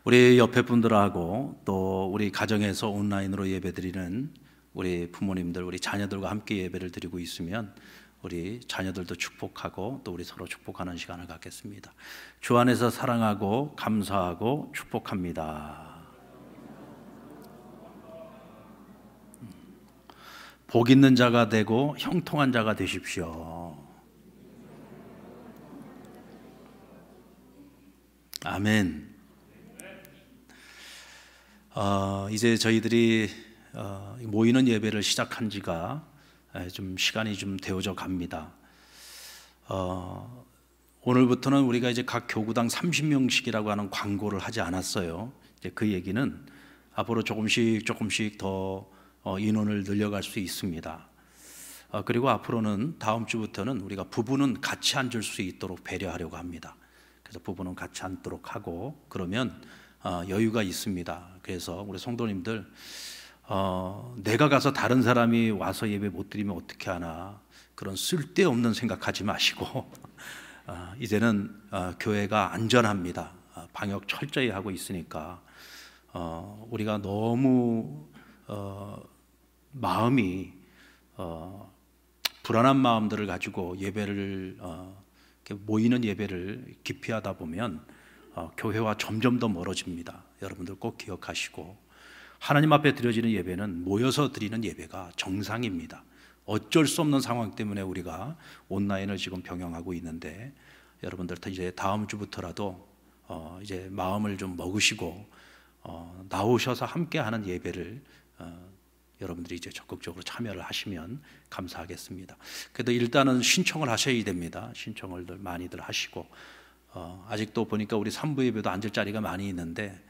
우리 옆에 분들하고 또 우리 가정에서 온라인으로 예배드리는 우리 부모님들, 우리 자녀들과 함께 예배를 드리고 있으면 우리 자녀들도 축복하고 또 우리 서로 축복하는 시간을 갖겠습니다. 주 안에서 사랑하고 감사하고 축복합니다. 복 있는 자가 되고 형통한 자가 되십시오. 아멘. 이제 저희들이 모이는 예배를 시작한 지가 좀 시간이 좀 되어져 갑니다. 오늘부터는 우리가 이제 각 교구당 30명씩이라고 하는 광고를 하지 않았어요. 이제 그 얘기는 앞으로 조금씩 더 인원을 늘려갈 수 있습니다. 그리고 앞으로는 다음 주부터는 우리가 부부는 같이 앉을 수 있도록 배려하려고 합니다. 그래서 부부는 같이 앉도록 하고 그러면 여유가 있습니다. 그래서 우리 성도님들 내가 가서 다른 사람이 와서 예배 못 드리면 어떻게 하나 그런 쓸데없는 생각하지 마시고 이제는 교회가 안전합니다. 방역 철저히 하고 있으니까 우리가 너무 마음이 불안한 마음들을 가지고 예배를 모이는 예배를 기피하다 보면 교회와 점점 더 멀어집니다. 여러분들 꼭 기억하시고 하나님 앞에 드려지는 예배는 모여서 드리는 예배가 정상입니다. 어쩔 수 없는 상황 때문에 우리가 온라인을 지금 병행하고 있는데 여러분들 이제 다음 주부터라도 이제 마음을 좀 먹으시고 나오셔서 함께하는 예배를 여러분들이 이제 적극적으로 참여를 하시면 감사하겠습니다. 그래도 일단은 신청을 하셔야 됩니다. 신청을 많이들 하시고 아직도 보니까 우리 3부 예배도 앉을 자리가 많이 있는데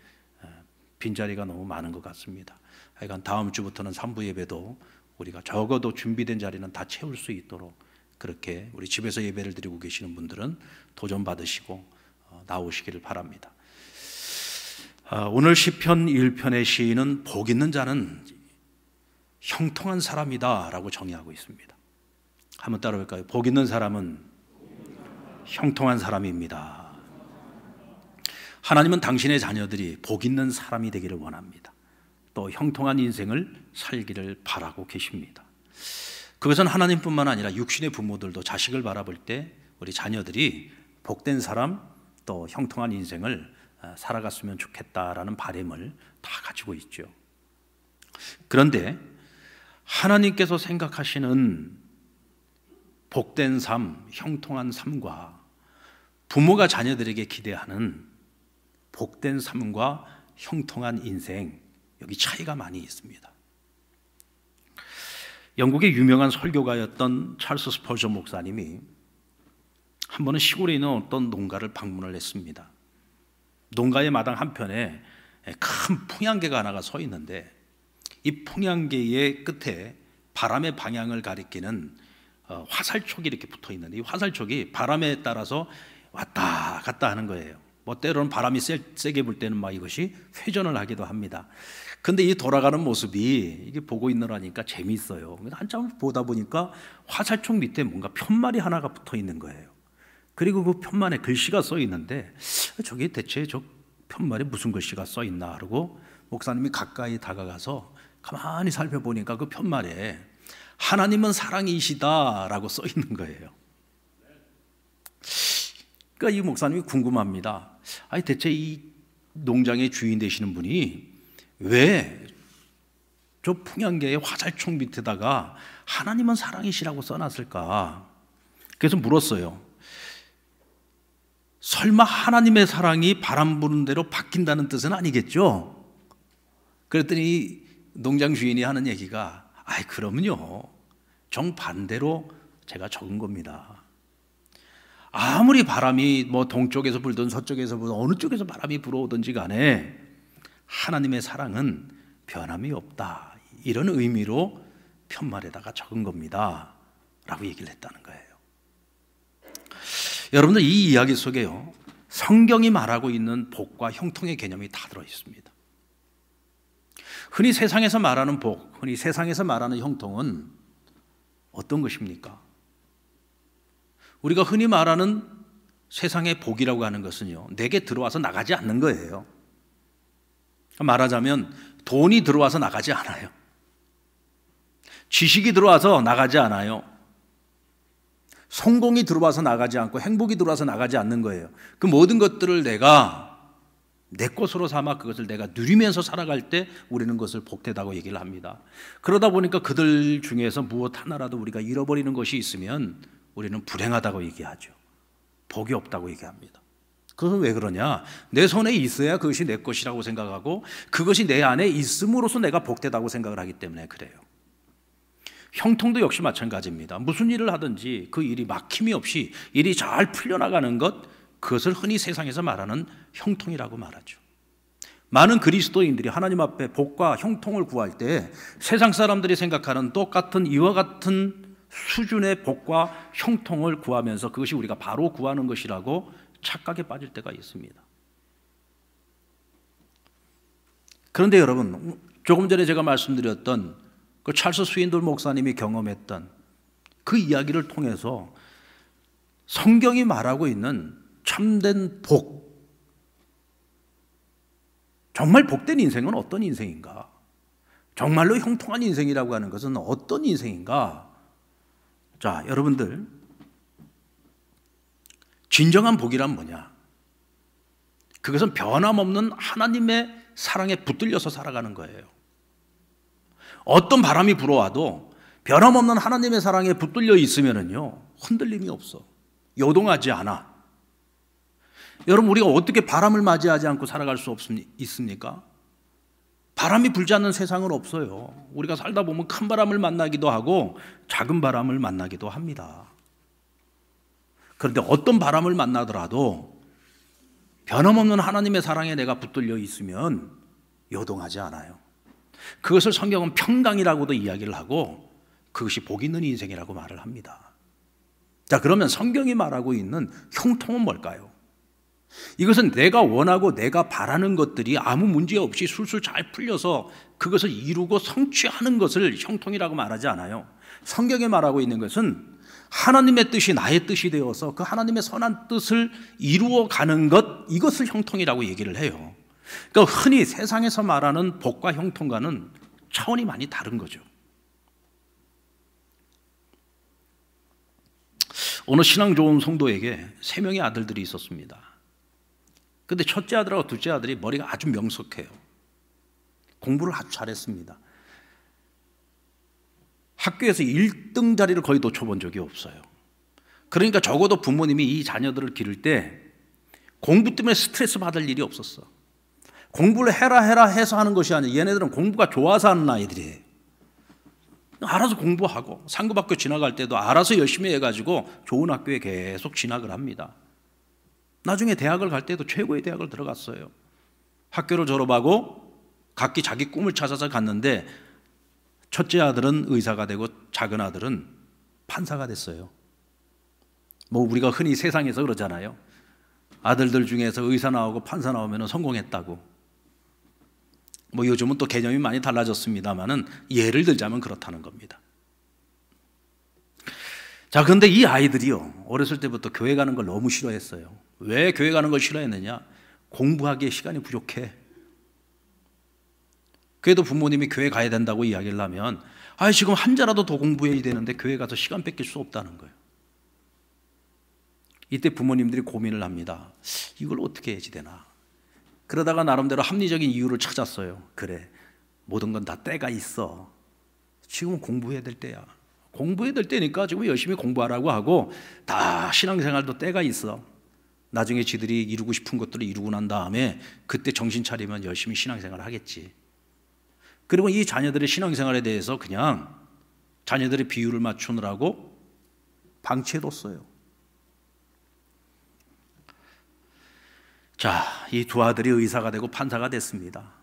빈자리가 너무 많은 것 같습니다. 하여간 다음 주부터는 3부 예배도 우리가 적어도 준비된 자리는 다 채울 수 있도록 그렇게 우리 집에서 예배를 드리고 계시는 분들은 도전 받으시고 나오시기를 바랍니다. 오늘 시편 1편의 시인은 복 있는 자는 형통한 사람이다 라고 정의하고 있습니다. 한번 따라 볼까요? 복 있는 사람은 형통한 사람입니다. 하나님은 당신의 자녀들이 복 있는 사람이 되기를 원합니다. 또 형통한 인생을 살기를 바라고 계십니다. 그것은 하나님뿐만 아니라 육신의 부모들도 자식을 바라볼 때 우리 자녀들이 복된 사람 또 형통한 인생을 살아갔으면 좋겠다라는 바람을 다 가지고 있죠. 그런데 하나님께서 생각하시는 복된 삶, 형통한 삶과 부모가 자녀들에게 기대하는 복된 삶과 형통한 인생, 여기 차이가 많이 있습니다. 영국의 유명한 설교가였던 찰스 스펄전 목사님이 한 번은 시골에 있는 어떤 농가를 방문을 했습니다. 농가의 마당 한편에 큰 풍향계가 하나가 서 있는데 이 풍향계의 끝에 바람의 방향을 가리키는 화살촉이 이렇게 붙어 있는데 이 화살촉이 바람에 따라서 왔다 갔다 하는 거예요. 뭐 때로는 바람이 세게 불 때는 막 이것이 회전을 하기도 합니다. 근데 이 돌아가는 모습이 이게 보고 있느라니까 재미있어요. 한참 보다 보니까 화살촉 밑에 뭔가 편말이 하나가 붙어 있는 거예요. 그리고 그 편말에 글씨가 써 있는데 저게 대체 저 편말에 무슨 글씨가 써 있나 하고 목사님이 가까이 다가가서 가만히 살펴보니까 그 편말에 하나님은 사랑이시다라고 써 있는 거예요. 그러니까 이 목사님이 궁금합니다. 아니 대체 이 농장의 주인 되시는 분이 왜 저 풍향계의 화살촉 밑에다가 하나님은 사랑이시라고 써놨을까? 그래서 물었어요. 설마 하나님의 사랑이 바람 부는 대로 바뀐다는 뜻은 아니겠죠? 그랬더니 농장 주인이 하는 얘기가 아이 그러면요 정반대로 제가 적은 겁니다. 아무리 바람이 뭐 동쪽에서 불든 서쪽에서 불든 어느 쪽에서 바람이 불어오든지 간에 하나님의 사랑은 변함이 없다. 이런 의미로 편말에다가 적은 겁니다. 라고 얘기를 했다는 거예요. 여러분들 이 이야기 속에요. 성경이 말하고 있는 복과 형통의 개념이 다 들어 있습니다. 흔히 세상에서 말하는 복, 흔히 세상에서 말하는 형통은 어떤 것입니까? 우리가 흔히 말하는 세상의 복이라고 하는 것은요, 내게 들어와서 나가지 않는 거예요. 말하자면 돈이 들어와서 나가지 않아요. 지식이 들어와서 나가지 않아요. 성공이 들어와서 나가지 않고 행복이 들어와서 나가지 않는 거예요. 그 모든 것들을 내가 내 것으로 삼아 그것을 내가 누리면서 살아갈 때 우리는 그것을 복되다고 얘기를 합니다. 그러다 보니까 그들 중에서 무엇 하나라도 우리가 잃어버리는 것이 있으면 우리는 불행하다고 얘기하죠. 복이 없다고 얘기합니다. 그것은 왜 그러냐? 내 손에 있어야 그것이 내 것이라고 생각하고 그것이 내 안에 있음으로써 내가 복되다고 생각을 하기 때문에 그래요. 형통도 역시 마찬가지입니다. 무슨 일을 하든지 그 일이 막힘이 없이 일이 잘 풀려나가는 것, 그것을 흔히 세상에서 말하는 형통이라고 말하죠. 많은 그리스도인들이 하나님 앞에 복과 형통을 구할 때 세상 사람들이 생각하는 똑같은 이와 같은 수준의 복과 형통을 구하면서 그것이 우리가 바로 구하는 것이라고 착각에 빠질 때가 있습니다. 그런데 여러분, 조금 전에 제가 말씀드렸던 그 찰스 스윈돌 목사님이 경험했던 그 이야기를 통해서 성경이 말하고 있는 참된 복, 정말 복된 인생은 어떤 인생인가? 정말로 형통한 인생이라고 하는 것은 어떤 인생인가? 자, 여러분들, 진정한 복이란 뭐냐? 그것은 변함없는 하나님의 사랑에 붙들려서 살아가는 거예요. 어떤 바람이 불어와도 변함없는 하나님의 사랑에 붙들려 있으면요 흔들림이 없어. 요동하지 않아. 여러분, 우리가 어떻게 바람을 맞이하지 않고 살아갈 수 있습니까? 바람이 불지 않는 세상은 없어요. 우리가 살다 보면 큰 바람을 만나기도 하고 작은 바람을 만나기도 합니다. 그런데 어떤 바람을 만나더라도 변함없는 하나님의 사랑에 내가 붙들려 있으면 요동하지 않아요. 그것을 성경은 평강이라고도 이야기를 하고 그것이 복 있는 인생이라고 말을 합니다. 자, 그러면 성경이 말하고 있는 형통은 뭘까요? 이것은 내가 원하고 내가 바라는 것들이 아무 문제 없이 술술 잘 풀려서 그것을 이루고 성취하는 것을 형통이라고 말하지 않아요. 성경에 말하고 있는 것은 하나님의 뜻이 나의 뜻이 되어서 그 하나님의 선한 뜻을 이루어가는 것, 이것을 형통이라고 얘기를 해요. 그러니까 흔히 세상에서 말하는 복과 형통과는 차원이 많이 다른 거죠. 어느 신앙 좋은 성도에게 3명의 아들들이 있었습니다. 근데 첫째 아들하고 둘째 아들이 머리가 아주 명석해요. 공부를 아주 잘했습니다. 학교에서 1등 자리를 거의 놓쳐본 적이 없어요. 그러니까 적어도 부모님이 이 자녀들을 기를 때 공부 때문에 스트레스 받을 일이 없었어. 공부를 해라 해서 하는 것이 아니라 얘네들은 공부가 좋아서 하는 아이들이에요. 알아서 공부하고 상급학교 지나갈 때도 알아서 열심히 해가지고 좋은 학교에 계속 진학을 합니다. 나중에 대학을 갈 때도 최고의 대학을 들어갔어요. 학교를 졸업하고 각기 자기 꿈을 찾아서 갔는데 첫째 아들은 의사가 되고 작은 아들은 판사가 됐어요. 뭐 우리가 흔히 세상에서 그러잖아요. 아들들 중에서 의사 나오고 판사 나오면 성공했다고. 뭐 요즘은 또 개념이 많이 달라졌습니다만은 예를 들자면 그렇다는 겁니다. 자, 그런데 이 아이들이요, 어렸을 때부터 교회 가는 걸 너무 싫어했어요. 왜 교회 가는 걸 싫어했느냐? 공부하기에 시간이 부족해. 그래도 부모님이 교회 가야 된다고 이야기를 하면 지금 한자라도 더 공부해야 되는데 교회 가서 시간 뺏길 수 없다는 거예요. 이때 부모님들이 고민을 합니다. 이걸 어떻게 해야지 되나? 그러다가 나름대로 합리적인 이유를 찾았어요. 그래, 모든 건 다 때가 있어. 지금은 공부해야 될 때야. 공부해야 될 때니까 지금 열심히 공부하라고 하고, 다 신앙생활도 때가 있어. 나중에 지들이 이루고 싶은 것들을 이루고 난 다음에 그때 정신 차리면 열심히 신앙생활을 하겠지. 그리고 이 자녀들의 신앙생활에 대해서 그냥 자녀들의 비율을 맞추느라고 방치해뒀어요. 자, 이 두 아들이 의사가 되고 판사가 됐습니다.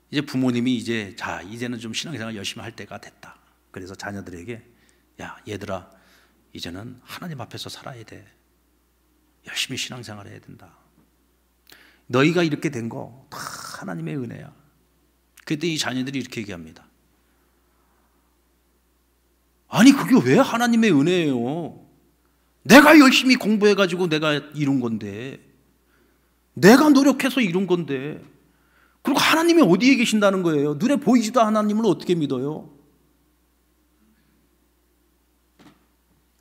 이제 부모님이 이제는 좀 신앙생활 열심히 할 때가 됐다. 그래서 자녀들에게, 야, 얘들아, 이제는 하나님 앞에서 살아야 돼. 열심히 신앙생활 해야 된다. 너희가 이렇게 된 거 다 하나님의 은혜야. 그때 이 자녀들이 이렇게 얘기합니다. 아니, 그게 왜 하나님의 은혜예요? 내가 열심히 공부해가지고 내가 이룬 건데. 내가 노력해서 이룬 건데. 그리고 하나님이 어디에 계신다는 거예요? 눈에 보이지도 않는 하나님을 어떻게 믿어요?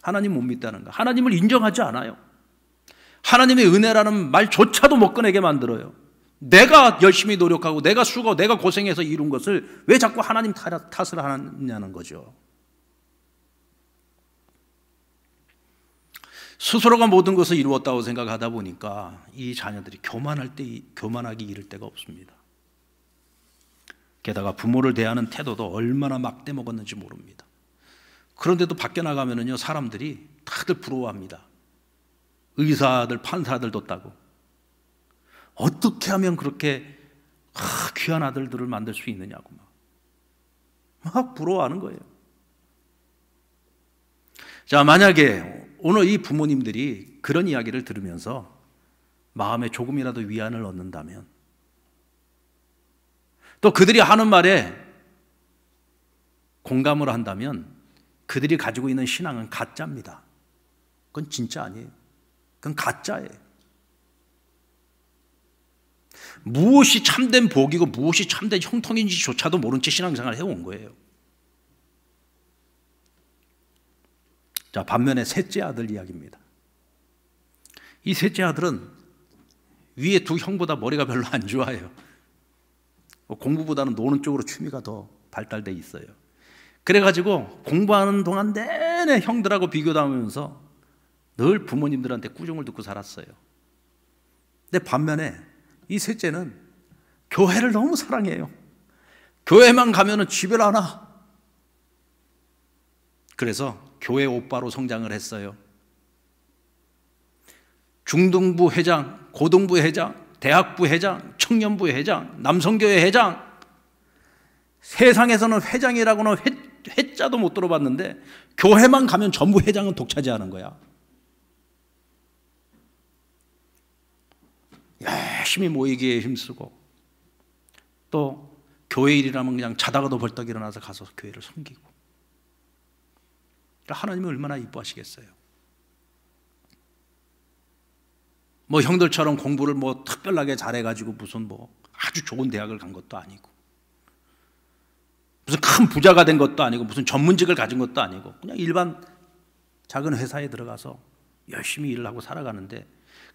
하나님 못 믿다는 거. 하나님을 인정하지 않아요. 하나님의 은혜라는 말조차도 못 꺼내게 만들어요. 내가 열심히 노력하고 내가 수고 내가 고생해서 이룬 것을 왜 자꾸 하나님 탓을 하느냐는 거죠. 스스로가 모든 것을 이루었다고 생각하다 보니까 이 자녀들이 교만하기 이를 데가 없습니다. 게다가 부모를 대하는 태도도 얼마나 막대 먹었는지 모릅니다. 그런데도 밖에 나가면은요, 사람들이 다들 부러워합니다. 의사들, 판사들 뒀다고. 어떻게 하면 그렇게 귀한 아들들을 만들 수 있느냐고 막 부러워하는 거예요. 자, 만약에 오늘 이 부모님들이 그런 이야기를 들으면서 마음에 조금이라도 위안을 얻는다면, 또 그들이 하는 말에 공감을 한다면 그들이 가지고 있는 신앙은 가짜입니다. 그건 진짜 아니에요. 그건 가짜예요. 무엇이 참된 복이고 무엇이 참된 형통인지조차도 모른 채 신앙생활을 해온 거예요. 자, 반면에 셋째 아들 이야기입니다. 이 셋째 아들은 위에 두 형보다 머리가 별로 안 좋아요. 공부보다는 노는 쪽으로 취미가 더 발달돼 있어요. 그래가지고 공부하는 동안 내내 형들하고 비교하면서 늘 부모님들한테 꾸중을 듣고 살았어요. 근데 반면에 이 셋째는 교회를 너무 사랑해요. 교회만 가면은 집을 안 와. 그래서 교회 오빠로 성장을 했어요. 중등부 회장, 고등부 회장, 대학부 회장, 청년부 회장, 남성교회 회장. 세상에서는 회장이라고는 회자도 못 들어봤는데 교회만 가면 전부 회장은 독차지하는 거야. 열심히 모이기에 힘쓰고, 또 교회 일이라면 그냥 자다가도 벌떡 일어나서 가서 교회를 섬기고. 하나님이 얼마나 이뻐하시겠어요. 뭐 형들처럼 공부를 뭐 특별하게 잘해가지고 무슨 뭐 아주 좋은 대학을 간 것도 아니고, 무슨 큰 부자가 된 것도 아니고, 무슨 전문직을 가진 것도 아니고, 그냥 일반 작은 회사에 들어가서 열심히 일을 하고 살아가는데,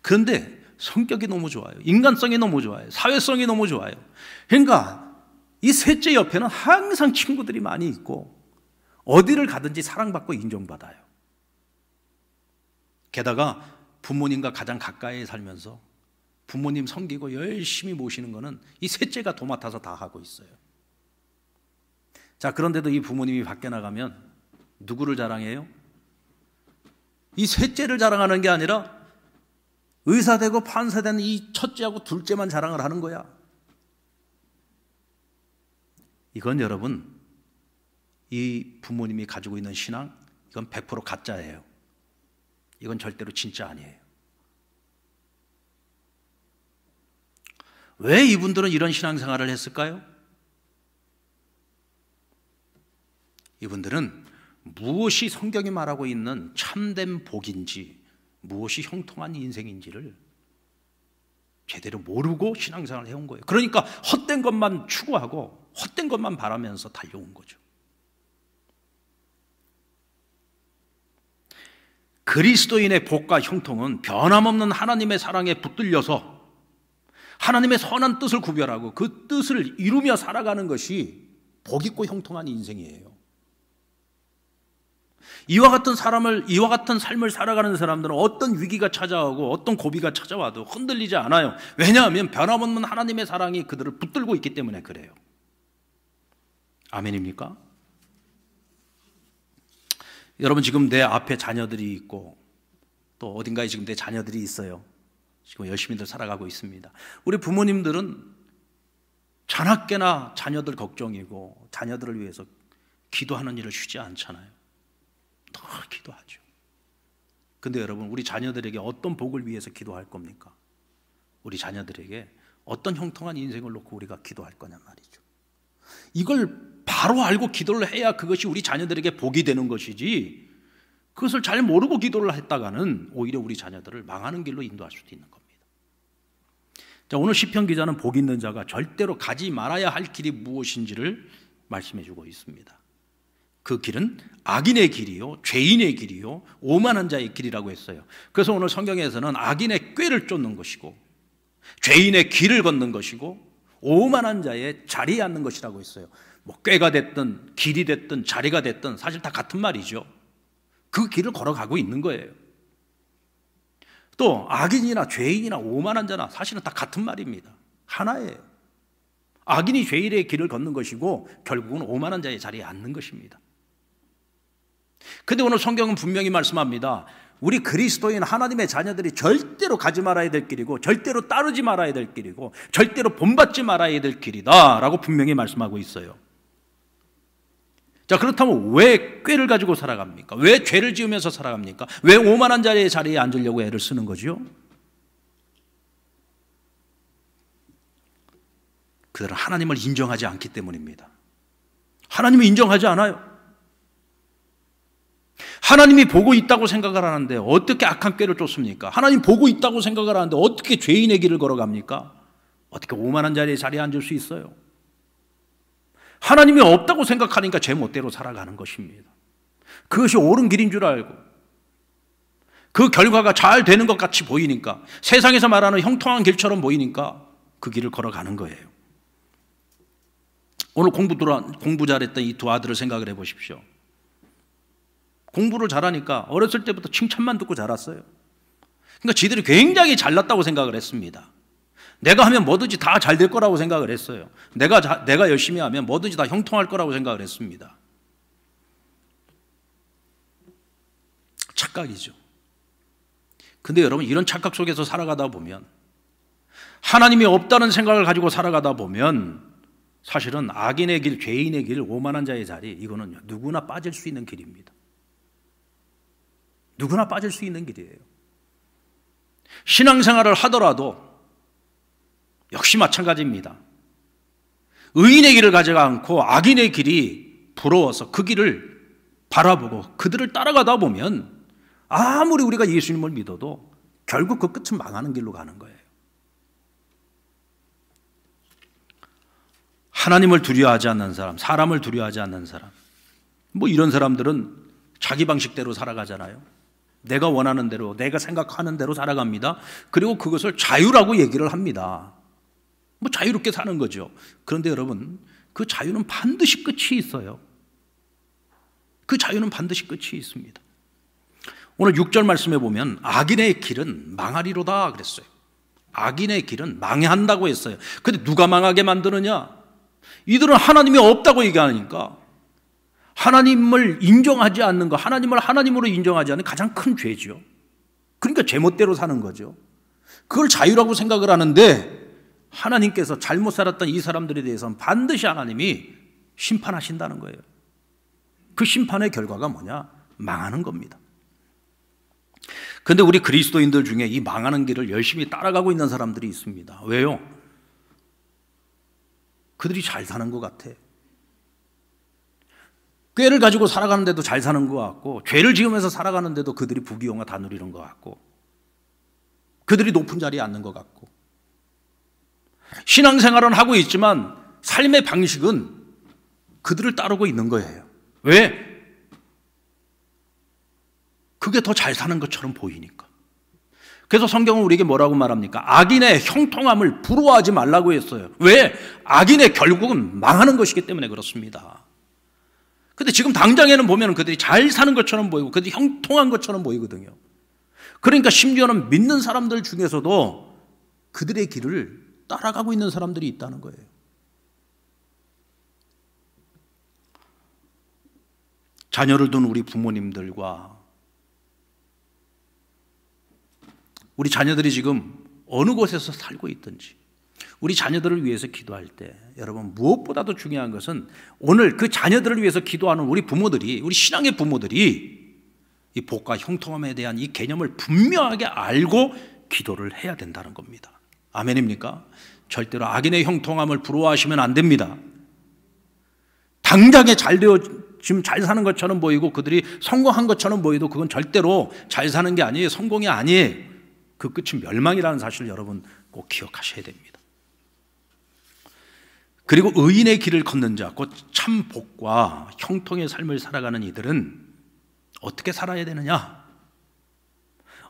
그런데 성격이 너무 좋아요. 인간성이 너무 좋아요. 사회성이 너무 좋아요. 그러니까 이 셋째 옆에는 항상 친구들이 많이 있고 어디를 가든지 사랑받고 인정받아요. 게다가 부모님과 가장 가까이 살면서 부모님 섬기고 열심히 모시는 거는 이 셋째가 도맡아서 다 하고 있어요. 자, 그런데도 이 부모님이 밖에 나가면 누구를 자랑해요? 이 셋째를 자랑하는 게 아니라 의사 되고 판사 된 이 첫째하고 둘째만 자랑을 하는 거야. 이건 여러분, 이 부모님이 가지고 있는 신앙, 이건 100% 가짜예요. 이건 절대로 진짜 아니에요. 왜 이분들은 이런 신앙생활을 했을까요? 이분들은 무엇이 성경이 말하고 있는 참된 복인지, 무엇이 형통한 인생인지를 제대로 모르고 신앙생활을 해온 거예요. 그러니까 헛된 것만 추구하고 헛된 것만 바라면서 달려온 거죠. 그리스도인의 복과 형통은 변함없는 하나님의 사랑에 붙들려서 하나님의 선한 뜻을 구별하고 그 뜻을 이루며 살아가는 것이 복있고 형통한 인생이에요. 이와 같은 삶을 살아가는 사람들은 어떤 위기가 찾아오고 어떤 고비가 찾아와도 흔들리지 않아요. 왜냐하면 변함없는 하나님의 사랑이 그들을 붙들고 있기 때문에 그래요. 아멘입니까? 여러분, 지금 내 앞에 자녀들이 있고 또 어딘가에 지금 내 자녀들이 있어요. 지금 열심히들 살아가고 있습니다. 우리 부모님들은 자나깨나 자녀들 걱정이고 자녀들을 위해서 기도하는 일을 쉬지 않잖아요. 늘 기도하죠. 근데 여러분, 우리 자녀들에게 어떤 복을 위해서 기도할 겁니까? 우리 자녀들에게 어떤 형통한 인생을 놓고 우리가 기도할 거냔 말이죠. 이걸 바로 알고 기도를 해야 그것이 우리 자녀들에게 복이 되는 것이지, 그것을 잘 모르고 기도를 했다가는 오히려 우리 자녀들을 망하는 길로 인도할 수도 있는 겁니다. 자, 오늘 시편 기자는 복 있는 자가 절대로 가지 말아야 할 길이 무엇인지를 말씀해 주고 있습니다. 그 길은 악인의 길이요, 죄인의 길이요, 오만한 자의 길이라고 했어요. 그래서 오늘 성경에서는 악인의 꾀를 쫓는 것이고 죄인의 길을 걷는 것이고 오만한 자의 자리에 앉는 것이라고 했어요. 뭐 꾀가 됐든 길이 됐든 자리가 됐든 사실 다 같은 말이죠. 그 길을 걸어가고 있는 거예요. 또 악인이나 죄인이나 오만한 자나 사실은 다 같은 말입니다. 하나예요. 악인이 죄인의 길을 걷는 것이고 결국은 오만한 자의 자리에 앉는 것입니다. 그런데 오늘 성경은 분명히 말씀합니다. 우리 그리스도인 하나님의 자녀들이 절대로 가지 말아야 될 길이고 절대로 따르지 말아야 될 길이고 절대로 본받지 말아야 될 길이다 라고 분명히 말씀하고 있어요. 자, 그렇다면 왜 꾀를 가지고 살아갑니까? 왜 죄를 지으면서 살아갑니까? 왜 오만한 자리에 앉으려고 애를 쓰는 거죠? 그들은 하나님을 인정하지 않기 때문입니다. 하나님을 인정하지 않아요. 하나님이 보고 있다고 생각을 하는데 어떻게 악한 꾀를 쫓습니까? 하나님 보고 있다고 생각을 하는데 어떻게 죄인의 길을 걸어갑니까? 어떻게 오만한 자리에 앉을 수 있어요? 하나님이 없다고 생각하니까 제 멋대로 살아가는 것입니다. 그것이 옳은 길인 줄 알고 그 결과가 잘 되는 것 같이 보이니까 세상에서 말하는 형통한 길처럼 보이니까 그 길을 걸어가는 거예요. 오늘 공부 잘했던 이 두 아들을 생각을 해보십시오. 공부를 잘하니까 어렸을 때부터 칭찬만 듣고 자랐어요. 그러니까 지들이 굉장히 잘났다고 생각을 했습니다. 내가 하면 뭐든지 다 잘 될 거라고 생각을 했어요. 내가 열심히 하면 뭐든지 다 형통할 거라고 생각을 했습니다. 착각이죠. 근데 여러분, 이런 착각 속에서 살아가다 보면, 하나님이 없다는 생각을 가지고 살아가다 보면 사실은 악인의 길, 죄인의 길, 오만한 자의 자리, 이거는 누구나 빠질 수 있는 길입니다. 누구나 빠질 수 있는 길이에요. 신앙생활을 하더라도 역시 마찬가지입니다. 의인의 길을 가지 않고 악인의 길이 부러워서 그 길을 바라보고 그들을 따라가다 보면 아무리 우리가 예수님을 믿어도 결국 그 끝은 망하는 길로 가는 거예요. 하나님을 두려워하지 않는 사람, 사람을 두려워하지 않는 사람, 뭐 이런 사람들은 자기 방식대로 살아가잖아요. 내가 원하는 대로, 내가 생각하는 대로 살아갑니다. 그리고 그것을 자유라고 얘기를 합니다. 뭐 자유롭게 사는 거죠. 그런데 여러분, 그 자유는 반드시 끝이 있어요. 그 자유는 반드시 끝이 있습니다. 오늘 6절 말씀에 보면 악인의 길은 망하리로다 그랬어요. 악인의 길은 망한다고 했어요. 근데 누가 망하게 만드느냐? 이들은 하나님이 없다고 얘기하니까 하나님을 인정하지 않는 거, 하나님을 하나님으로 인정하지 않는 가장 큰 죄죠. 그러니까 제멋대로 사는 거죠. 그걸 자유라고 생각을 하는데 하나님께서 잘못 살았던 이 사람들에 대해서는 반드시 하나님이 심판하신다는 거예요. 그 심판의 결과가 뭐냐? 망하는 겁니다. 그런데 우리 그리스도인들 중에 이 망하는 길을 열심히 따라가고 있는 사람들이 있습니다. 왜요? 그들이 잘 사는 것 같아. 꾀를 가지고 살아가는데도 잘 사는 것 같고, 죄를 지으면서 살아가는데도 그들이 부귀영화 다 누리는 것 같고, 그들이 높은 자리에 앉는 것 같고, 신앙생활은 하고 있지만 삶의 방식은 그들을 따르고 있는 거예요. 왜? 그게 더 잘 사는 것처럼 보이니까. 그래서 성경은 우리에게 뭐라고 말합니까? 악인의 형통함을 부러워하지 말라고 했어요. 왜? 악인의 결국은 망하는 것이기 때문에 그렇습니다. 근데 지금 당장에는 보면 그들이 잘 사는 것처럼 보이고 그들이 형통한 것처럼 보이거든요. 그러니까 심지어는 믿는 사람들 중에서도 그들의 길을 따라가고 있는 사람들이 있다는 거예요. 자녀를 둔 우리 부모님들과 우리 자녀들이 지금 어느 곳에서 살고 있든지 우리 자녀들을 위해서 기도할 때 여러분, 무엇보다도 중요한 것은 오늘 그 자녀들을 위해서 기도하는 우리 부모들이, 우리 신앙의 부모들이 이 복과 형통함에 대한 이 개념을 분명하게 알고 기도를 해야 된다는 겁니다. 아멘입니까? 절대로 악인의 형통함을 부러워하시면 안 됩니다. 당장에 지금 잘 사는 것처럼 보이고 그들이 성공한 것처럼 보이도 그건 절대로 잘 사는 게 아니에요. 성공이 아니에요. 그 끝은 멸망이라는 사실을 여러분 꼭 기억하셔야 됩니다. 그리고 의인의 길을 걷는 자, 곧 참 복과 형통의 삶을 살아가는 이들은 어떻게 살아야 되느냐?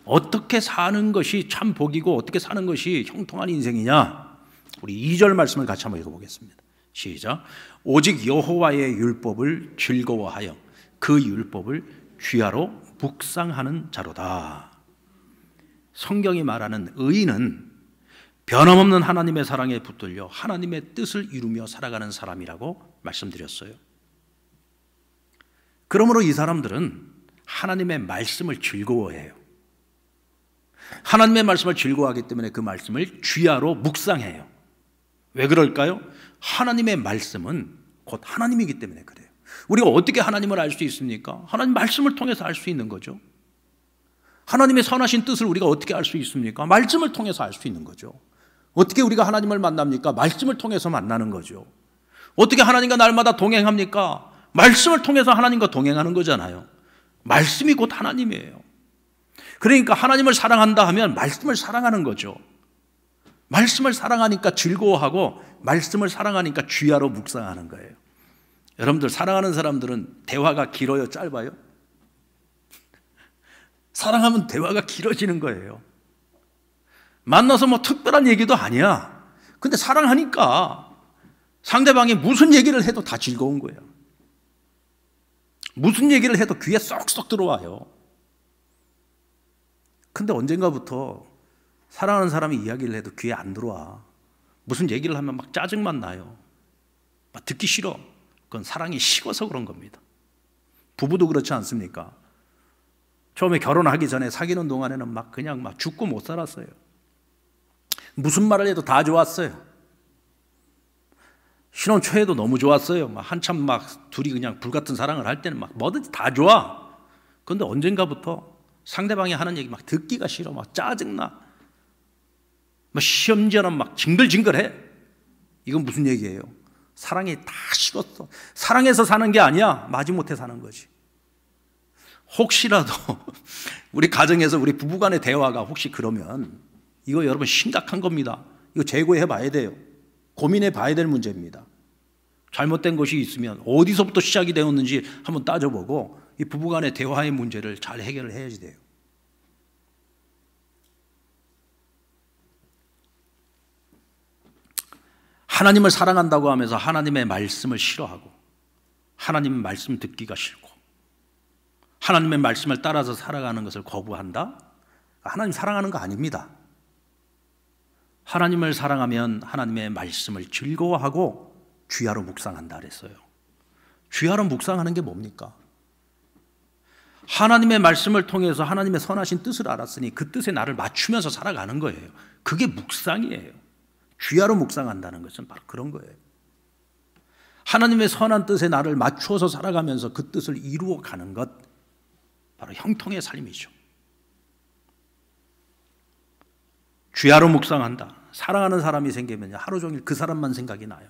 어떻게 사는 것이 참 복이고 어떻게 사는 것이 형통한 인생이냐? 우리 2절 말씀을 같이 한번 읽어보겠습니다. 시작. 오직 여호와의 율법을 즐거워하여 그 율법을 주야로 묵상하는 자로다. 성경이 말하는 의인은 변함없는 하나님의 사랑에 붙들려 하나님의 뜻을 이루며 살아가는 사람이라고 말씀드렸어요. 그러므로 이 사람들은 하나님의 말씀을 즐거워해요. 하나님의 말씀을 즐거워하기 때문에 그 말씀을 주야로 묵상해요. 왜 그럴까요? 하나님의 말씀은 곧 하나님이기 때문에 그래요. 우리가 어떻게 하나님을 알 수 있습니까? 하나님 말씀을 통해서 알 수 있는 거죠. 하나님의 선하신 뜻을 우리가 어떻게 알 수 있습니까? 말씀을 통해서 알 수 있는 거죠. 어떻게 우리가 하나님을 만납니까? 말씀을 통해서 만나는 거죠. 어떻게 하나님과 날마다 동행합니까? 말씀을 통해서 하나님과 동행하는 거잖아요. 말씀이 곧 하나님이에요. 그러니까 하나님을 사랑한다 하면 말씀을 사랑하는 거죠. 말씀을 사랑하니까 즐거워하고 말씀을 사랑하니까 주야로 묵상하는 거예요. 여러분들 사랑하는 사람들은 대화가 길어요, 짧아요? 사랑하면 대화가 길어지는 거예요. 만나서 뭐 특별한 얘기도 아니야. 근데 사랑하니까 상대방이 무슨 얘기를 해도 다 즐거운 거예요. 무슨 얘기를 해도 귀에 쏙쏙 들어와요. 근데 언젠가부터 사랑하는 사람이 이야기를 해도 귀에 안 들어와. 무슨 얘기를 하면 막 짜증만 나요. 막 듣기 싫어. 그건 사랑이 식어서 그런 겁니다. 부부도 그렇지 않습니까? 처음에 결혼하기 전에 사귀는 동안에는 막 그냥 막 죽고 못 살았어요. 무슨 말을 해도 다 좋았어요. 신혼 초에도 너무 좋았어요. 막 한참 막 둘이 그냥 불같은 사랑을 할 때는 막 뭐든지 다 좋아. 그런데 언젠가부터 상대방이 하는 얘기 막 듣기가 싫어. 막 짜증나. 막 시험지어는 막 징글징글해. 이건 무슨 얘기예요? 사랑이 다 식었어. 사랑해서 사는 게 아니야. 마지못해 사는 거지. 혹시라도 우리 가정에서 우리 부부간의 대화가 혹시 그러면 이거 여러분 심각한 겁니다. 이거 재고해 봐야 돼요. 고민해 봐야 될 문제입니다. 잘못된 것이 있으면 어디서부터 시작이 되었는지 한번 따져보고 이 부부간의 대화의 문제를 잘 해결을 해야지 돼요. 하나님을 사랑한다고 하면서 하나님의 말씀을 싫어하고 하나님의 말씀 듣기가 싫고 하나님의 말씀을 따라서 살아가는 것을 거부한다? 하나님 사랑하는 거 아닙니다. 하나님을 사랑하면 하나님의 말씀을 즐거워하고 주야로 묵상한다 그랬어요. 주야로 묵상하는 게 뭡니까? 하나님의 말씀을 통해서 하나님의 선하신 뜻을 알았으니 그 뜻에 나를 맞추면서 살아가는 거예요. 그게 묵상이에요. 주야로 묵상한다는 것은 바로 그런 거예요. 하나님의 선한 뜻에 나를 맞추어서 살아가면서 그 뜻을 이루어 가는 것, 바로 형통의 삶이죠. 주야로 묵상한다. 사랑하는 사람이 생기면 하루 종일 그 사람만 생각이 나요.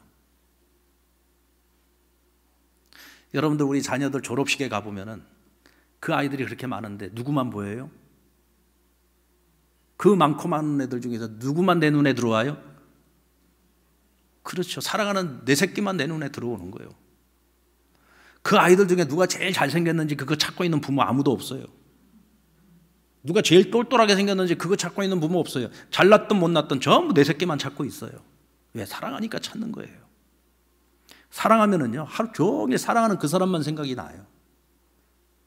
여러분들 우리 자녀들 졸업식에 가보면은 그 아이들이 그렇게 많은데 누구만 보여요? 그 많고 많은 애들 중에서 누구만 내 눈에 들어와요? 그렇죠. 사랑하는 내 새끼만 내 눈에 들어오는 거예요. 그 아이들 중에 누가 제일 잘생겼는지 그거 찾고 있는 부모 아무도 없어요. 누가 제일 똘똘하게 생겼는지 그거 찾고 있는 부모 없어요. 잘났든 못났든 전부 내 새끼만 찾고 있어요. 왜? 사랑하니까 찾는 거예요. 사랑하면은요 하루 종일 사랑하는 그 사람만 생각이 나요.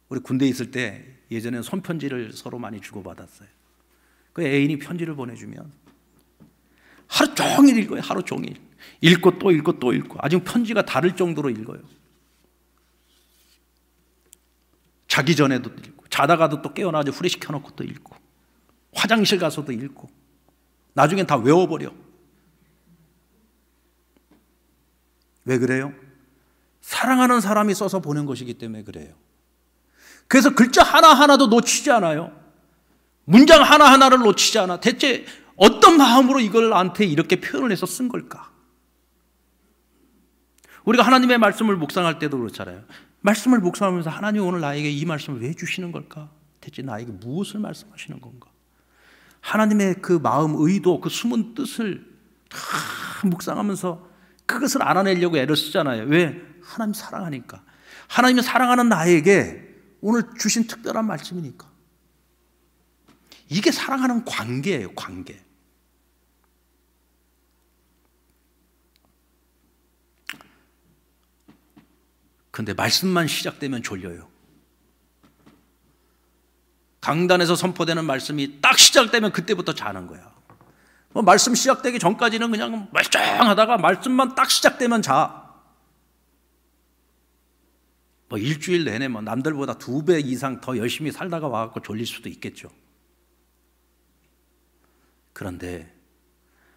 우리 군대에 있을 때 예전에는 손편지를 서로 많이 주고받았어요. 그 애인이 편지를 보내주면 하루 종일 읽어요. 하루 종일 읽고 또 읽고 또 읽고 아직 편지가 다를 정도로 읽어요. 자기 전에도 읽고 자다가도 또 깨어나서 후레쉬 켜놓고 또 읽고 화장실 가서도 읽고 나중엔 다 외워버려. 왜 그래요? 사랑하는 사람이 써서 보낸 것이기 때문에 그래요. 그래서 글자 하나하나도 놓치지 않아요. 문장 하나하나를 놓치지 않아. 대체 어떤 마음으로 이걸 나한테 이렇게 표현을 해서 쓴 걸까? 우리가 하나님의 말씀을 묵상할 때도 그렇잖아요. 말씀을 묵상하면서 하나님 오늘 나에게 이 말씀을 왜 주시는 걸까? 대체 나에게 무엇을 말씀하시는 건가? 하나님의 그 마음, 의도, 그 숨은 뜻을 다 묵상하면서 그것을 알아내려고 애를 쓰잖아요. 왜? 하나님 사랑하니까. 하나님이 사랑하는 나에게 오늘 주신 특별한 말씀이니까. 이게 사랑하는 관계예요, 관계. 근데 말씀만 시작되면 졸려요. 강단에서 선포되는 말씀이 딱 시작되면 그때부터 자는 거야. 뭐 말씀 시작되기 전까지는 그냥 멀쩡하다가 말씀만 딱 시작되면 자. 뭐 일주일 내내 뭐 남들보다 2배 이상 더 열심히 살다가 와갖고 졸릴 수도 있겠죠. 그런데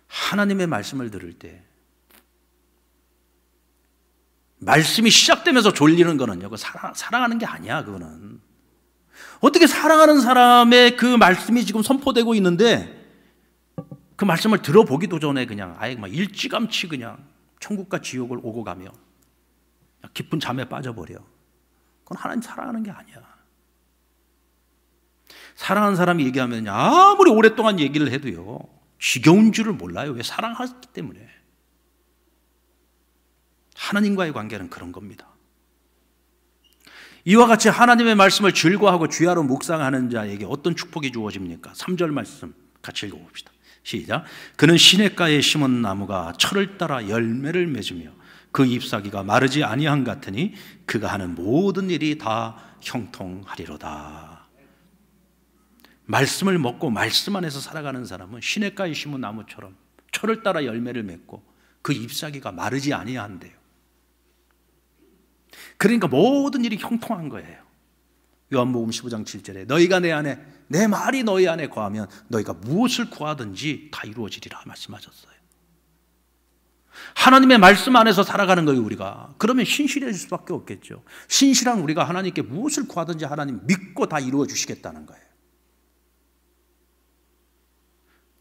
하나님의 말씀을 들을 때 말씀이 시작되면서 졸리는 거는요, 사랑하는 게 아니야, 그거는. 어떻게 사랑하는 사람의 그 말씀이 지금 선포되고 있는데 그 말씀을 들어보기도 전에 그냥 아예 막 일찌감치 그냥 천국과 지옥을 오고 가며 깊은 잠에 빠져버려. 그건 하나님 사랑하는 게 아니야. 사랑하는 사람이 얘기하면 아무리 오랫동안 얘기를 해도요, 지겨운 줄을 몰라요. 왜? 사랑하기 때문에. 하나님과의 관계는 그런 겁니다. 이와 같이 하나님의 말씀을 즐거워하고 주야로 묵상하는 자에게 어떤 축복이 주어집니까? 3절 말씀 같이 읽어봅시다. 시작. 그는 시냇가에 심은 나무가 철을 따라 열매를 맺으며 그 잎사귀가 마르지 아니한 같으니 그가 하는 모든 일이 다 형통하리로다. 말씀을 먹고 말씀 안에서 살아가는 사람은 시냇가에 심은 나무처럼 철을 따라 열매를 맺고 그 잎사귀가 마르지 아니한대요. 그러니까 모든 일이 형통한 거예요. 요한복음 15장 7절에 너희가 내 안에, 내 말이 너희 안에 거하면 너희가 무엇을 구하든지 다 이루어지리라 말씀하셨어요. 하나님의 말씀 안에서 살아가는 거예요, 우리가. 그러면 신실해질 수밖에 없겠죠. 신실한 우리가 하나님께 무엇을 구하든지 하나님 믿고 다 이루어 주시겠다는 거예요.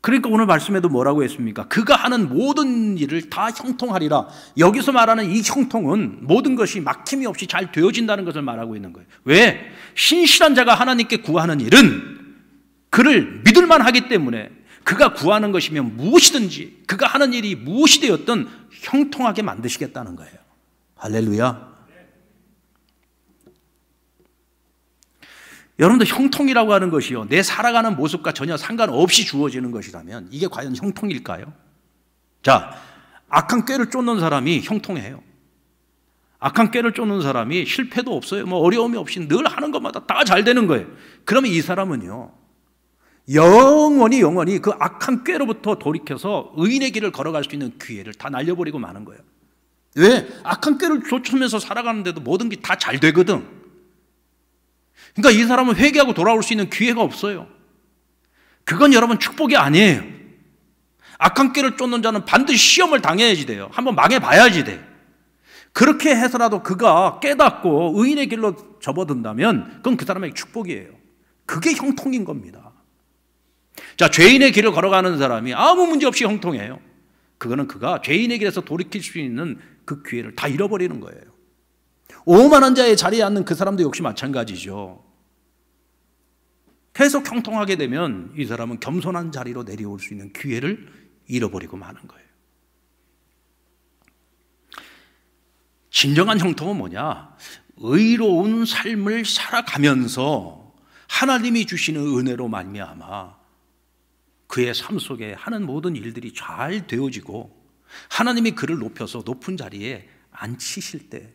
그러니까 오늘 말씀에도 뭐라고 했습니까? 그가 하는 모든 일을 다 형통하리라. 여기서 말하는 이 형통은 모든 것이 막힘이 없이 잘 되어진다는 것을 말하고 있는 거예요. 왜? 신실한 자가 하나님께 구하는 일은 그를 믿을만 하기 때문에 그가 구하는 것이면 무엇이든지 그가 하는 일이 무엇이 되었든 형통하게 만드시겠다는 거예요. 할렐루야. 여러분들, 형통이라고 하는 것이요, 내 살아가는 모습과 전혀 상관없이 주어지는 것이라면 이게 과연 형통일까요? 자, 악한 꾀를 쫓는 사람이 형통해요. 악한 꾀를 쫓는 사람이 실패도 없어요. 뭐 어려움이 없이 늘 하는 것마다 다 잘 되는 거예요. 그러면 이 사람은요, 영원히 그 악한 꾀로부터 돌이켜서 의인의 길을 걸어갈 수 있는 기회를 다 날려버리고 마는 거예요. 왜? 악한 꾀를 쫓으면서 살아가는데도 모든 게 다 잘 되거든. 그러니까 이 사람은 회개하고 돌아올 수 있는 기회가 없어요. 그건 여러분 축복이 아니에요. 악한 길을 쫓는 자는 반드시 시험을 당해야지 돼요. 한번 망해봐야지 돼. 그렇게 해서라도 그가 깨닫고 의인의 길로 접어든다면 그건 그 사람에게 축복이에요. 그게 형통인 겁니다. 자, 죄인의 길을 걸어가는 사람이 아무 문제 없이 형통해요. 그거는 그가 죄인의 길에서 돌이킬 수 있는 그 기회를 다 잃어버리는 거예요. 오만한 자의 자리에 앉는 그 사람도 역시 마찬가지죠. 계속 형통하게 되면 이 사람은 겸손한 자리로 내려올 수 있는 기회를 잃어버리고 마는 거예요. 진정한 형통은 뭐냐? 의로운 삶을 살아가면서 하나님이 주시는 은혜로 말미암아 그의 삶 속에 하는 모든 일들이 잘 되어지고 하나님이 그를 높여서 높은 자리에 앉히실 때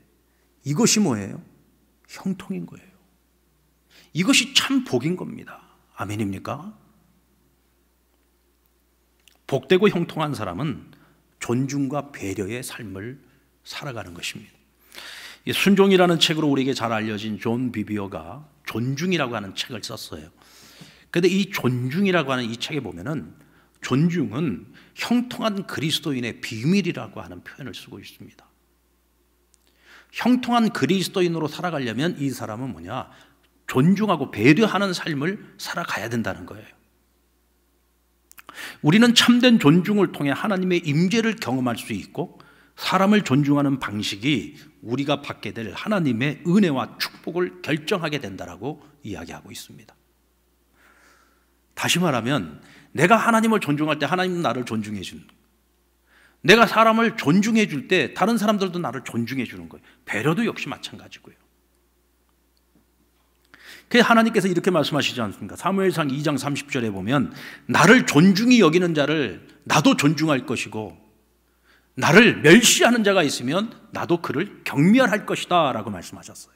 이것이 뭐예요? 형통인 거예요. 이것이 참 복인 겁니다. 아멘입니까? 복되고 형통한 사람은 존중과 배려의 삶을 살아가는 것입니다. 순종이라는 책으로 우리에게 잘 알려진 존 비비어가 존중이라고 하는 책을 썼어요. 그런데 이 존중이라고 하는 이 책에 보면은 존중은 형통한 그리스도인의 비밀이라고 하는 표현을 쓰고 있습니다. 형통한 그리스도인으로 살아가려면 이 사람은 뭐냐? 존중하고 배려하는 삶을 살아가야 된다는 거예요. 우리는 참된 존중을 통해 하나님의 임재를 경험할 수 있고 사람을 존중하는 방식이 우리가 받게 될 하나님의 은혜와 축복을 결정하게 된다라고 이야기하고 있습니다. 다시 말하면 내가 하나님을 존중할 때 하나님은 나를 존중해 주는 거예요. 내가 사람을 존중해 줄 때 다른 사람들도 나를 존중해 주는 거예요. 배려도 역시 마찬가지고요. 그래서 하나님께서 이렇게 말씀하시지 않습니까? 사무엘상 2장 30절에 보면 나를 존중히 여기는 자를 나도 존중할 것이고 나를 멸시하는 자가 있으면 나도 그를 경멸할 것이다 라고 말씀하셨어요.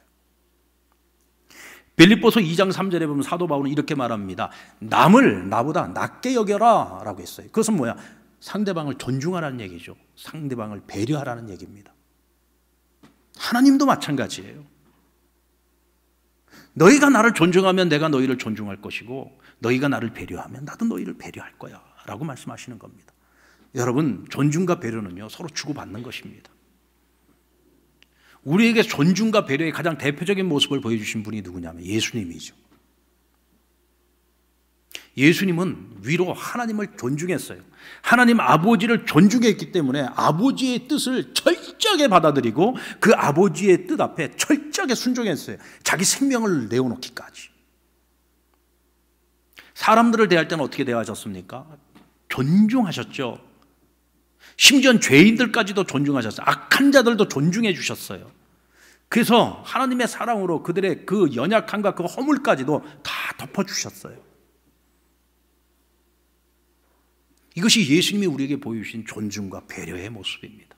빌립보서 2장 3절에 보면 사도 바울은 이렇게 말합니다. 남을 나보다 낮게 여겨라 라고 했어요. 그것은 뭐야? 상대방을 존중하라는 얘기죠. 상대방을 배려하라는 얘기입니다. 하나님도 마찬가지예요. 너희가 나를 존중하면 내가 너희를 존중할 것이고 너희가 나를 배려하면 나도 너희를 배려할 거야 라고 말씀하시는 겁니다. 여러분, 존중과 배려는요 서로 주고받는 것입니다. 우리에게 존중과 배려의 가장 대표적인 모습을 보여주신 분이 누구냐면 예수님이죠. 예수님은 위로 하나님을 존중했어요. 하나님 아버지를 존중했기 때문에 아버지의 뜻을 철저하게 받아들이고 그 아버지의 뜻 앞에 철저하게 순종했어요. 자기 생명을 내어놓기까지. 사람들을 대할 때는 어떻게 대하셨습니까? 존중하셨죠. 심지어 죄인들까지도 존중하셨어요. 악한 자들도 존중해 주셨어요. 그래서 하나님의 사랑으로 그들의 그 연약함과 그 허물까지도 다 덮어주셨어요. 이것이 예수님이 우리에게 보여주신 존중과 배려의 모습입니다.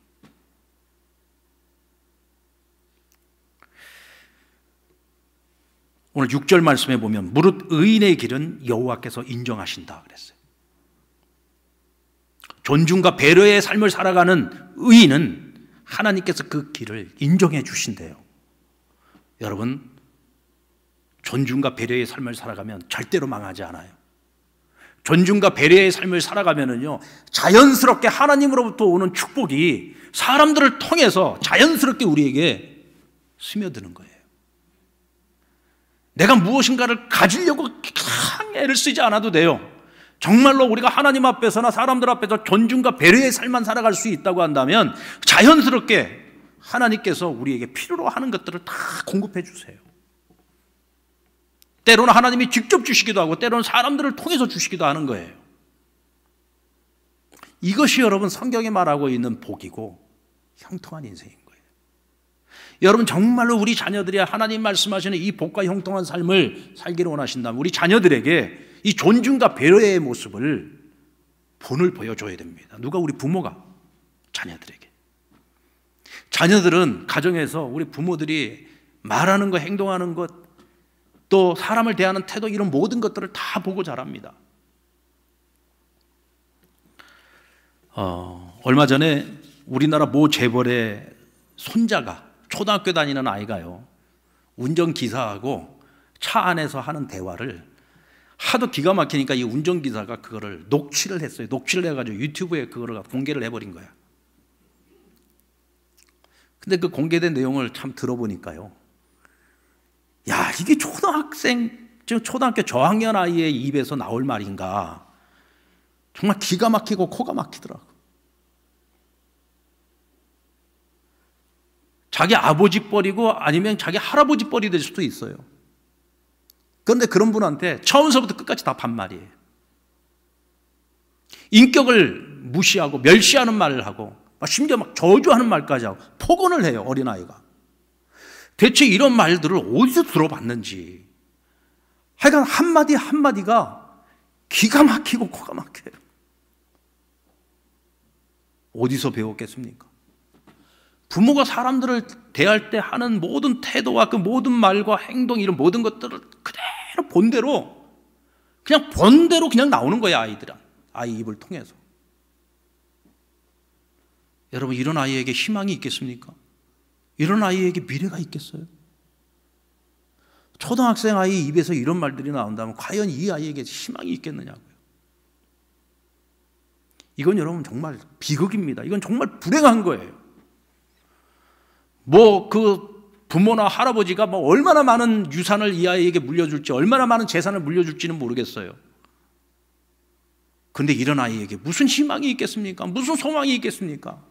오늘 6절 말씀에 보면 무릇 의인의 길은 여호와께서 인정하신다 그랬어요. 존중과 배려의 삶을 살아가는 의인은 하나님께서 그 길을 인정해 주신대요. 여러분, 존중과 배려의 삶을 살아가면 절대로 망하지 않아요. 존중과 배려의 삶을 살아가면은요, 자연스럽게 하나님으로부터 오는 축복이 사람들을 통해서 자연스럽게 우리에게 스며드는 거예요. 내가 무엇인가를 가지려고 애를 쓰지 않아도 돼요. 정말로 우리가 하나님 앞에서나 사람들 앞에서 존중과 배려의 삶만 살아갈 수 있다고 한다면 자연스럽게 하나님께서 우리에게 필요로 하는 것들을 다 공급해 주세요. 때로는 하나님이 직접 주시기도 하고 때로는 사람들을 통해서 주시기도 하는 거예요. 이것이 여러분 성경이 말하고 있는 복이고 형통한 인생인 거예요. 여러분, 정말로 우리 자녀들이 하나님 말씀하시는 이 복과 형통한 삶을 살기를 원하신다면 우리 자녀들에게 이 존중과 배려의 모습을 본을 보여줘야 됩니다. 누가? 우리 부모가 자녀들에게. 자녀들은 가정에서 우리 부모들이 말하는 것, 행동하는 것, 또 사람을 대하는 태도, 이런 모든 것들을 다 보고 자랍니다. 얼마 전에 우리나라 모 재벌의 손자가, 초등학교 다니는 아이가요, 운전기사하고 차 안에서 하는 대화를 하도 기가 막히니까 이 운전기사가 그거를 녹취를 했어요. 녹취를 해가지고 유튜브에 그거를 공개를 해버린 거야. 근데 그 공개된 내용을 참 들어보니까요, 야, 이게 초등학생, 지금 초등학교 저학년 아이의 입에서 나올 말인가. 정말 기가 막히고 코가 막히더라고. 자기 아버지 뻘이고 아니면 자기 할아버지 뻘이 될 수도 있어요. 그런데 그런 분한테 처음서부터 끝까지 다 반말이에요. 인격을 무시하고 멸시하는 말을 하고 심지어 막 저주하는 말까지 하고 폭언을 해요, 어린아이가. 대체 이런 말들을 어디서 들어봤는지. 하여간 한마디 한마디가 기가 막히고 코가 막혀요. 어디서 배웠겠습니까? 부모가 사람들을 대할 때 하는 모든 태도와 그 모든 말과 행동, 이런 모든 것들을 그대로 본대로, 그냥 본대로 그냥 나오는 거예요, 아이들은. 아이 입을 통해서. 여러분, 이런 아이에게 희망이 있겠습니까? 이런 아이에게 미래가 있겠어요? 초등학생 아이 입에서 이런 말들이 나온다면 과연 이 아이에게 희망이 있겠느냐고요. 이건 여러분 정말 비극입니다. 이건 정말 불행한 거예요. 뭐 그 부모나 할아버지가 뭐 얼마나 많은 유산을 이 아이에게 물려줄지, 얼마나 많은 재산을 물려줄지는 모르겠어요. 그런데 이런 아이에게 무슨 희망이 있겠습니까? 무슨 소망이 있겠습니까?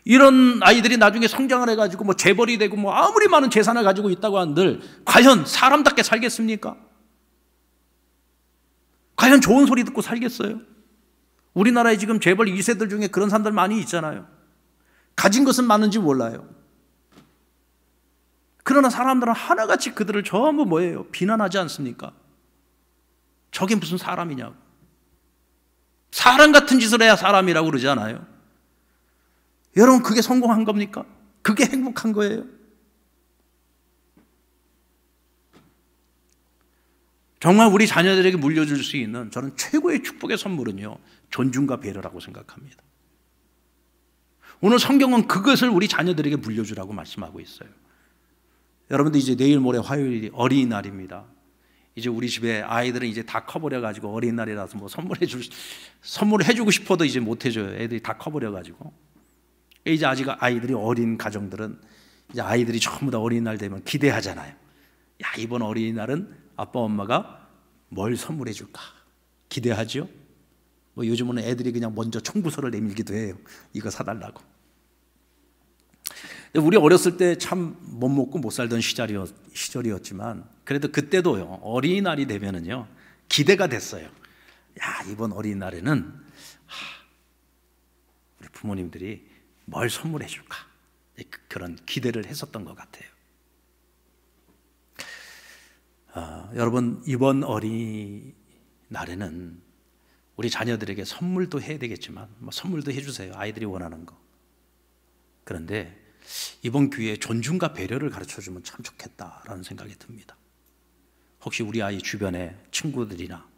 이런 아이들이 나중에 성장을 해가지고 뭐 재벌이 되고 뭐 아무리 많은 재산을 가지고 있다고 한들 과연 사람답게 살겠습니까? 과연 좋은 소리 듣고 살겠어요? 우리나라에 지금 재벌 2세들 중에 그런 사람들 많이 있잖아요. 가진 것은 많은지 몰라요. 그러나 사람들은 하나같이 그들을 전부 뭐예요? 비난하지 않습니까? 저게 무슨 사람이냐고. 사람 같은 짓을 해야 사람이라고 그러지 않아요? 여러분, 그게 성공한 겁니까? 그게 행복한 거예요? 정말 우리 자녀들에게 물려줄 수 있는 저는 최고의 축복의 선물은요, 존중과 배려라고 생각합니다. 오늘 성경은 그것을 우리 자녀들에게 물려주라고 말씀하고 있어요. 여러분들 이제 내일 모레 화요일이 어린이날입니다. 이제 우리 집에 아이들은 이제 다 커버려가지고 어린이날이라서 뭐 선물을 해주고 싶어도 이제 못 해줘요. 애들이 다 커버려가지고. 이제 아직 아이들이 어린 가정들은 이제 아이들이 전부 다 어린이날 되면 기대하잖아요. 야, 이번 어린이날은 아빠 엄마가 뭘 선물해 줄까 기대하죠. 뭐 요즘은 애들이 그냥 먼저 청구서를 내밀기도 해요. 이거 사달라고. 우리 어렸을 때 참 못 먹고 못 살던 시절이었지만 그래도 그때도요, 어린이날이 되면은요 기대가 됐어요. 야, 이번 어린이날에는 우리 부모님들이 뭘 선물해 줄까, 그런 기대를 했었던 것 같아요. 여러분, 이번 어린이날에는 우리 자녀들에게 선물도 해야 되겠지만 선물도 해주세요. 아이들이 원하는 거. 그런데 이번 기회에 존중과 배려를 가르쳐주면 참 좋겠다라는 생각이 듭니다. 혹시 우리 아이 주변에 친구들이나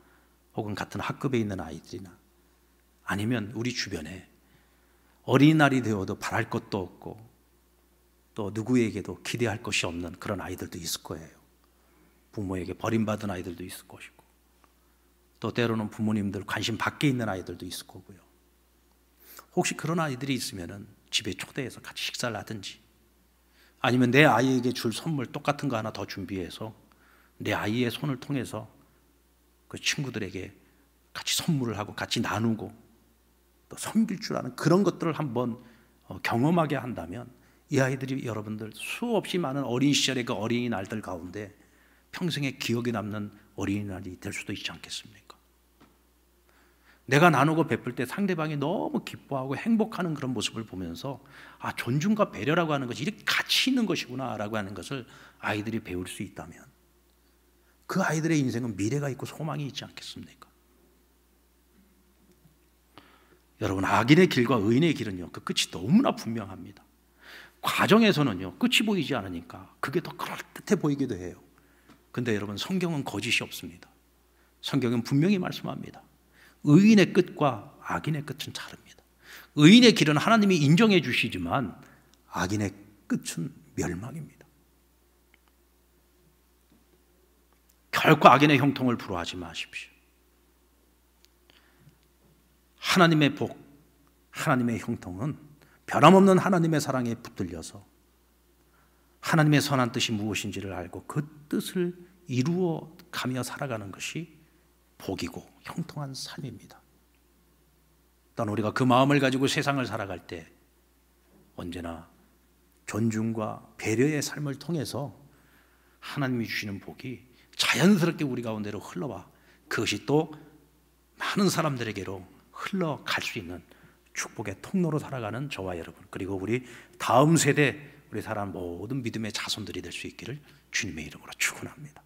혹은 같은 학급에 있는 아이들이나 아니면 우리 주변에 어린이날이 되어도 바랄 것도 없고 또 누구에게도 기대할 것이 없는 그런 아이들도 있을 거예요. 부모에게 버림받은 아이들도 있을 것이고 또 때로는 부모님들 관심 밖에 있는 아이들도 있을 거고요. 혹시 그런 아이들이 있으면 집에 초대해서 같이 식사를 하든지 아니면 내 아이에게 줄 선물 똑같은 거 하나 더 준비해서 내 아이의 손을 통해서 그 친구들에게 같이 선물을 하고 같이 나누고 또 섬길 줄 아는 그런 것들을 한번 경험하게 한다면 이 아이들이 여러분들 수없이 많은 어린 시절의 그 어린이날들 가운데 평생에 기억에 남는 어린이날이 될 수도 있지 않겠습니까? 내가 나누고 베풀 때 상대방이 너무 기뻐하고 행복하는 그런 모습을 보면서 존중과 배려라고 하는 것이 이렇게 가치 있는 것이구나 라고 하는 것을 아이들이 배울 수 있다면 그 아이들의 인생은 미래가 있고 소망이 있지 않겠습니까? 여러분, 악인의 길과 의인의 길은요, 그 끝이 너무나 분명합니다. 과정에서는요, 끝이 보이지 않으니까 그게 더 그럴듯해 보이기도 해요. 근데 여러분, 성경은 거짓이 없습니다. 성경은 분명히 말씀합니다. 의인의 끝과 악인의 끝은 다릅니다. 의인의 길은 하나님이 인정해 주시지만 악인의 끝은 멸망입니다. 결코 악인의 형통을 부러워하지 마십시오. 하나님의 복, 하나님의 형통은 변함없는 하나님의 사랑에 붙들려서 하나님의 선한 뜻이 무엇인지를 알고 그 뜻을 이루어 가며 살아가는 것이 복이고 형통한 삶입니다. 또한 우리가 그 마음을 가지고 세상을 살아갈 때 언제나 존중과 배려의 삶을 통해서 하나님이 주시는 복이 자연스럽게 우리 가운데로 흘러와 그것이 또 많은 사람들에게로 흘러갈 수 있는 축복의 통로로 살아가는 저와 여러분, 그리고 우리 다음 세대 우리 사람 모든 믿음의 자손들이 될 수 있기를 주님의 이름으로 축원합니다.